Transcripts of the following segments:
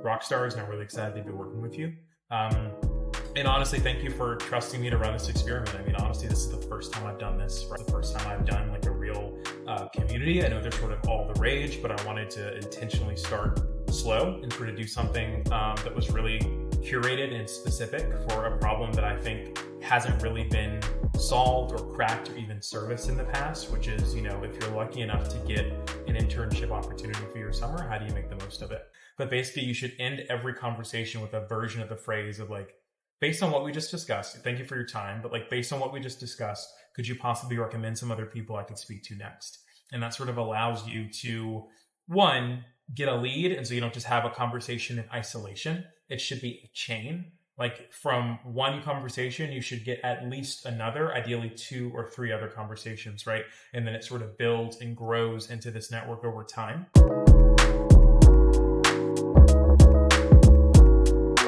rock stars, and I'm really excited to be working with you. And honestly, thank you for trusting me to run this experiment. I mean, honestly, this is the first time I've done this. Right? The first time I've done like a real community. I know they're sort of all the rage, but I wanted to intentionally start slow and sort of do something that was really curated and specific for a problem that I think hasn't really been solved or cracked or even serviced in the past, which is, if you're lucky enough to get an internship opportunity for your summer, how do you make the most of it? But basically, you should end every conversation with a version of the phrase of like, based on what we just discussed, thank you for your time, but like based on what we just discussed, could you possibly recommend some other people I could speak to next? And that sort of allows you to, one, get a lead. And so you don't just have a conversation in isolation. It should be a chain. Like from one conversation, you should get at least another, ideally 2 or 3 other conversations, right? And then it sort of builds and grows into this network over time.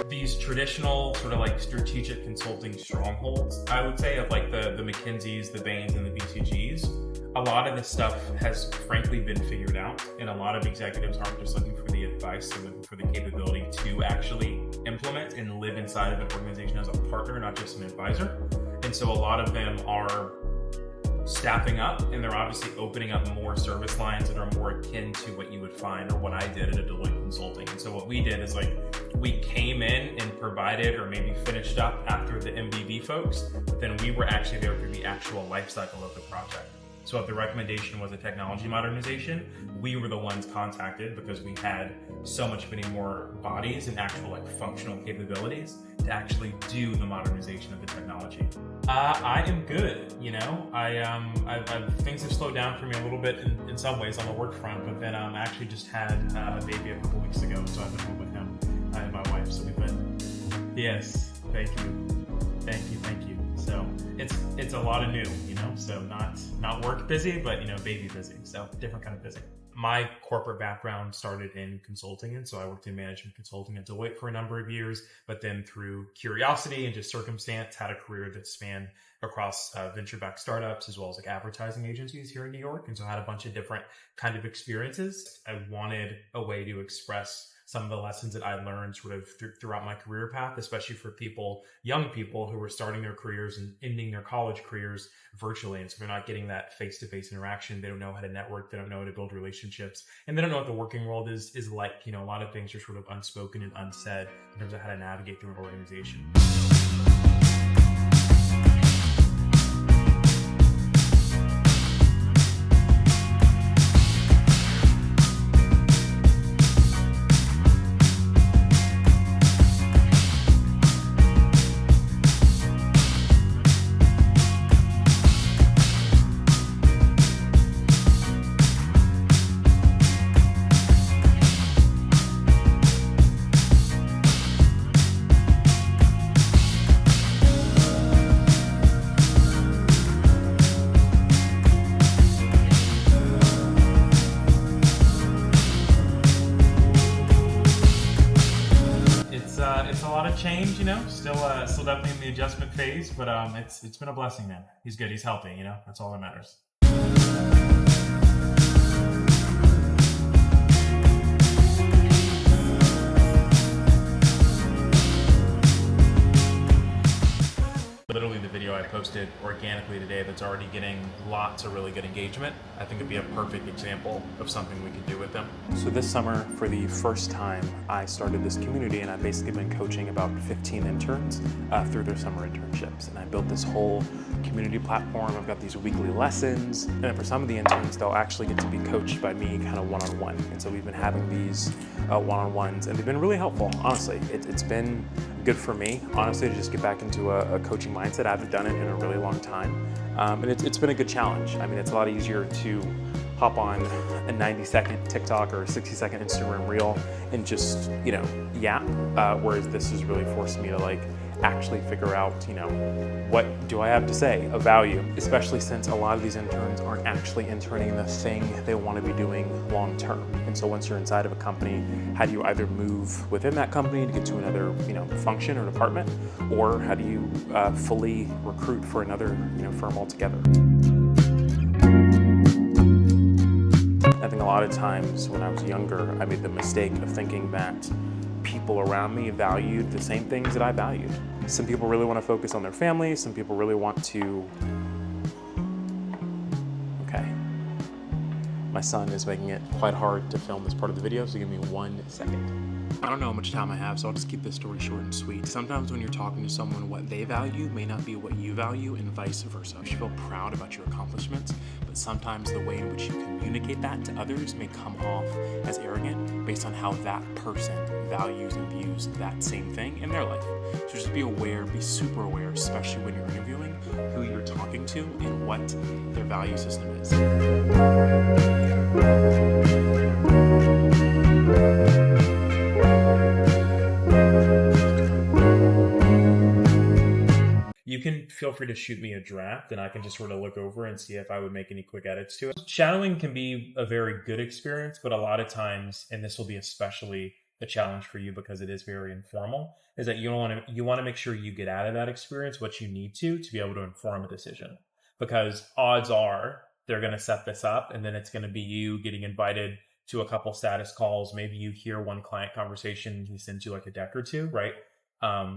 These traditional sort of like strategic consulting strongholds, I would say, of like the McKinseys, the Bains, and the BCGs, a lot of this stuff has frankly been figured out, and a lot of executives aren't just looking for the advice, they're looking for the capability to actually implement and live inside of an organization as a partner, not just an advisor. And so a lot of them are staffing up, and they're obviously opening up more service lines that are more akin to what you would find or what I did at a Deloitte Consulting. And so what we did is like, we came in and provided or maybe finished up after the MBB folks, but then we were actually there through the actual life cycle of the project. So if the recommendation was a technology modernization, we were the ones contacted because we had so much many more bodies and actual like functional capabilities to actually do the modernization of the technology. I am good, things have slowed down for me a little bit in some ways on the work front, but then I actually just had a baby a couple weeks ago, so I've been home with him and my wife. So we've been, yes, thank you. So it's a lot of new, so not work busy, but baby busy. So different kind of busy. My corporate background started in consulting, and so I worked in management consulting at Deloitte for a number of years, but then through curiosity and just circumstance, had a career that spanned across venture-backed startups as well as like advertising agencies here in New York. And so I had a bunch of different kind of experiences. I wanted a way to express some of the lessons that I learned sort of throughout my career path, especially for young people who were starting their careers and ending their college careers virtually. And so they're not getting that face-to-face interaction. They don't know how to network. They don't know how to build relationships. And they don't know what the working world is like. A lot of things are sort of unspoken and unsaid in terms of how to navigate through an organization. It's a lot of change, still definitely in the adjustment phase, but it's been a blessing, man. He's good. He's healthy, that's all that matters. Literally the video I posted organically today that's already getting lots of really good engagement, I think it'd be a perfect example of something we could do with them. So this summer, for the first time, I started this community, and I've basically been coaching about 15 interns through their summer internships. And I built this whole community platform. I've got these weekly lessons, and then for some of the interns, they'll actually get to be coached by me kind of one-on-one. And so we've been having these one-on-ones, and they've been really helpful, honestly. It's been good for me, honestly, to just get back into a coaching mindset. I haven't done it in a really long time. And it's been a good challenge. I mean, it's a lot easier to hop on a 90-second TikTok or a 60-second Instagram reel and just, yap. Whereas this has really forced me to actually figure out, what do I have to say of value, especially since a lot of these interns aren't actually interning in the thing they want to be doing long term. And so once you're inside of a company, how do you either move within that company to get to another, function or department, or how do you fully recruit for another, firm altogether? I think a lot of times when I was younger, I made the mistake of thinking that people around me valued the same things that I valued. Some people really want to focus on their family. Some people really want to... Okay. My son is making it quite hard to film this part of the video, so give me 1 second. I don't know how much time I have, so I'll just keep this story short and sweet. Sometimes when you're talking to someone, what they value may not be what you value, and vice versa. You should feel proud about your accomplishments, but sometimes the way in which you communicate that to others may come off as arrogant based on how that person values and views that same thing in their life. So just be aware, be super aware, especially when you're interviewing, who you're talking to and what their value system is. You can feel free to shoot me a draft and I can just sort of look over and see if I would make any quick edits to it. Shadowing can be a very good experience, but a lot of times, and this will be especially a challenge for you because it is very informal, is that you want to make sure you get out of that experience what you need to be able to inform a decision. Because odds are they're going to set this up and then it's going to be you getting invited to a couple status calls. Maybe you hear one client conversation, he sends you like a deck or two, right?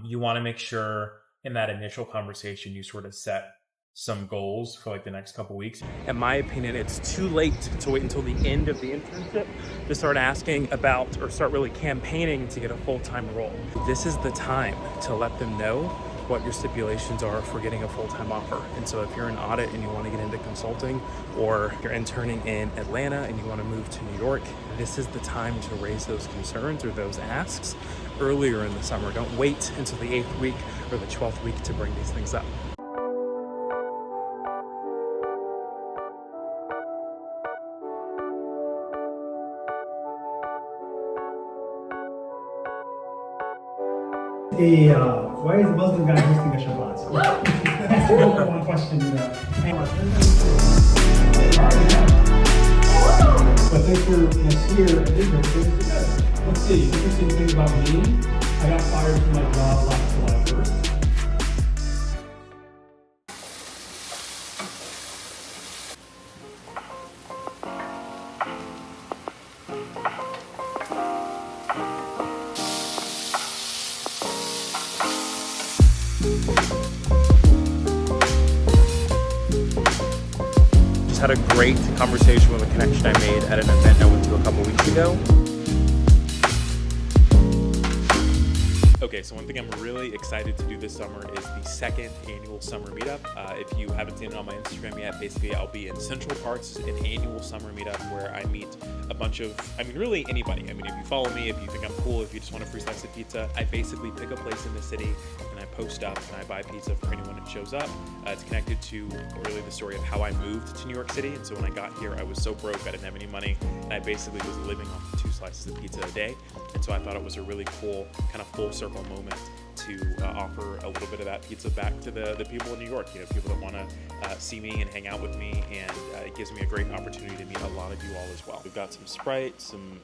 You want to make sure in that initial conversation, you sort of set some goals for like the next couple weeks. In my opinion, it's too late to wait until the end of the internship to start asking about or start really campaigning to get a full-time role. This is the time to let them know what your stipulations are for getting a full-time offer. And so if you're in audit and you want to get into consulting, or you're interning in Atlanta and you want to move to New York, this is the time to raise those concerns or those asks earlier in the summer. Don't wait until the 8th week or the 12th week to bring these things up. Why is the Muslim guy hosting a Shabbat? That's the number one question. But thanks for here at internship. Let's see, interesting thing about me, I got fired from my job last July 1st. Just had a great conversation with a connection I made at an event I went to a couple weeks ago. Okay, so one thing I'm really excited to do this summer is the second annual summer meetup. If you haven't seen it on my Instagram yet, basically I'll be in Central Park. It's an annual summer meetup where I meet a bunch of, really anybody. If you follow me, if you think I'm cool, if you just want a free slice of pizza, I basically pick a place in the city and I post up and I buy pizza for anyone that shows up. It's connected to really the story of how I moved to New York City. And so when I got here, I was so broke, I didn't have any money, and I basically was living off of 2 slices of pizza a day. And so I thought it was a really cool kind of full circle moment to offer a little bit of that pizza back to the people in New York, people that want to see me and hang out with me, and it gives me a great opportunity to meet a lot of you all as well. We've got some Sprite, some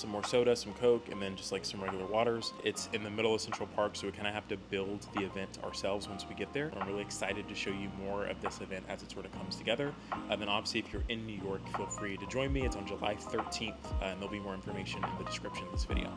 more soda, some Coke, and then just like some regular waters. It's in the middle of Central Park, so we kind of have to build the event ourselves once we get there. I'm really excited to show you more of this event as it sort of comes together. And then obviously if you're in New York, feel free to join me. It's on July 13th, and there'll be more information in the description of this video.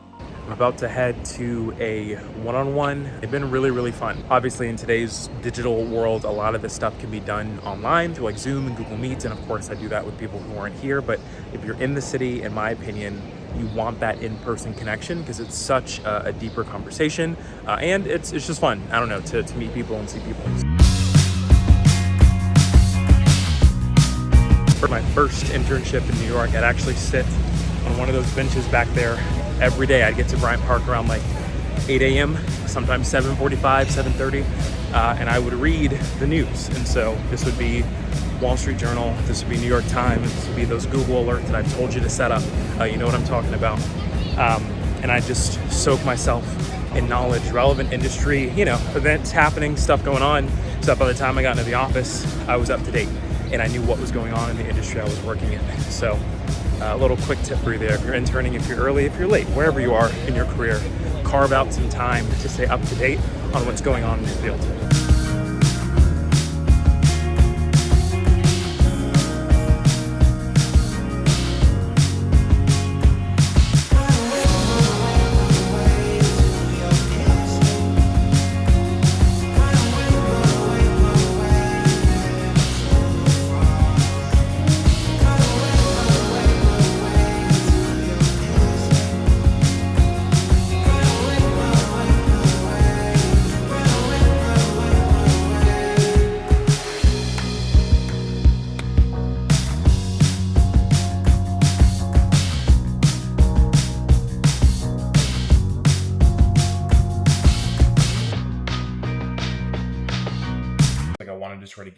I'm about to head to a one-on-one. It's been really, really fun. Obviously, in today's digital world, a lot of this stuff can be done online through like Zoom and Google Meet, and of course I do that with people who aren't here. But if you're in the city, in my opinion, you want that in-person connection because it's such a deeper conversation, and it's just fun. I don't know, to meet people and see people. For my first internship in New York, I'd actually sit on one of those benches back there every day. I'd get to Bryant Park around like 8 a.m., sometimes 7:45, 7:30, and I would read the news. And so this would be Wall Street Journal, this would be New York Times, this would be those Google alerts that I've told you to set up. You know what I'm talking about. And I just soak myself in knowledge, relevant industry, events happening, stuff going on. So by the time I got into the office, I was up to date and I knew what was going on in the industry I was working in. So a little quick tip for you there. If you're interning, if you're early, if you're late, wherever you are in your career, carve out some time to stay up to date on what's going on in the field.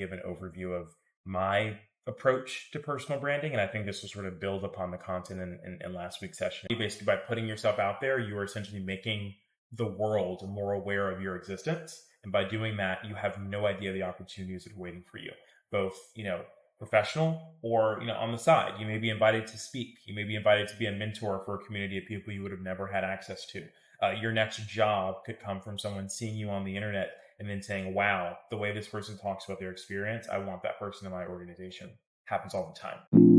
give an overview of my approach to personal branding. And I think this will sort of build upon the content in last week's session. Basically, by putting yourself out there, you are essentially making the world more aware of your existence. And by doing that, you have no idea the opportunities that are waiting for you, both, professional or, on the side. You may be invited to speak. You may be invited to be a mentor for a community of people you would have never had access to. Your next job could come from someone seeing you on the internet and then saying, wow, the way this person talks about their experience, I want that person in my organization. Happens all the time.